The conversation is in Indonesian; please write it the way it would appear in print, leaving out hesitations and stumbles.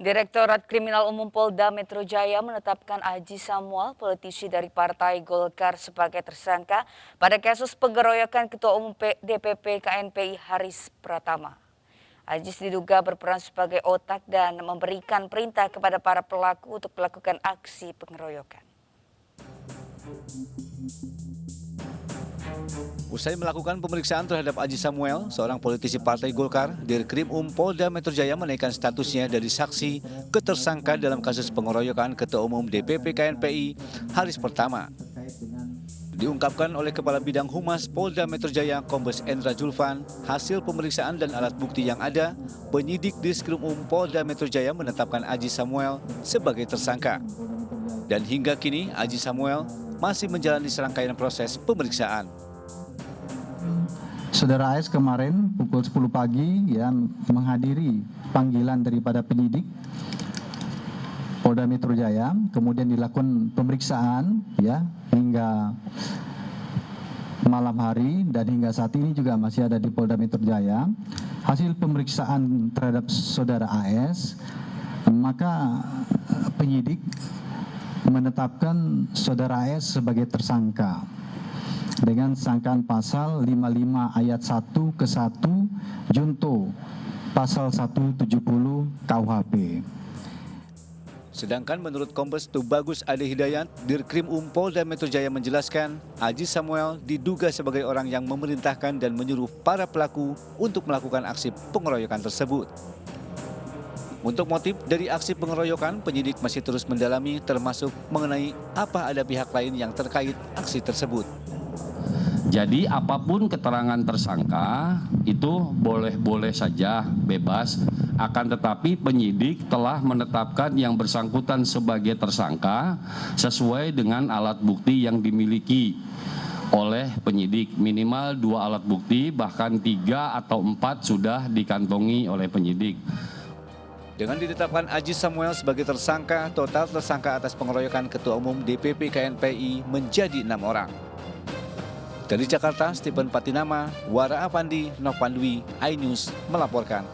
Direktorat Kriminal Umum Polda Metro Jaya menetapkan Aji Samuel, politisi dari Partai Golkar sebagai tersangka pada kasus pengeroyokan Ketua Umum DPP KNPI Haris Pratama. Ajis diduga berperan sebagai otak dan memberikan perintah kepada para pelaku untuk melakukan aksi pengeroyokan. Usai melakukan pemeriksaan terhadap Aji Samuel, seorang politisi Partai Golkar, Dirkrim Polda Metro Jaya menaikkan statusnya dari saksi ke tersangka dalam kasus pengeroyokan Ketua Umum DPP KNPI Haris Pratama. Diungkapkan oleh Kepala Bidang Humas Polda Metro Jaya Kombes Endra Julfan, hasil pemeriksaan dan alat bukti yang ada, penyidik Dirkrim Polda Metro Jaya menetapkan Aji Samuel sebagai tersangka. Dan hingga kini Aji Samuel masih menjalani serangkaian proses pemeriksaan. Saudara AS kemarin pukul 10 pagi yang menghadiri panggilan daripada penyidik Polda Metro Jaya, kemudian dilakukan pemeriksaan hingga malam hari dan hingga saat ini juga masih ada di Polda Metro Jaya. Hasil pemeriksaan terhadap saudara AS, maka penyidik menetapkan saudara AS sebagai tersangka dengan sangkaan pasal 55 ayat 1 ke 1 junto pasal 170 KUHP. Sedangkan menurut Kombes Tubagus Ade Hidayat, Dirkrim Polda Metro Jaya menjelaskan, Aji Samuel diduga sebagai orang yang memerintahkan dan menyuruh para pelaku untuk melakukan aksi pengeroyokan tersebut. Untuk motif dari aksi pengeroyokan, penyidik masih terus mendalami termasuk mengenai apa ada pihak lain yang terkait aksi tersebut. Jadi apapun keterangan tersangka itu boleh-boleh saja, bebas. Akan tetapi penyidik telah menetapkan yang bersangkutan sebagai tersangka sesuai dengan alat bukti yang dimiliki oleh penyidik. Minimal 2 alat bukti, bahkan 3 atau 4 sudah dikantongi oleh penyidik. Dengan ditetapkan Aji Samuel sebagai tersangka, total tersangka atas pengeroyokan Ketua Umum DPP KNPI menjadi 6 orang. Dari Jakarta, Stephen Patinama, Wara Avandi, Nov Pandwi, iNews melaporkan.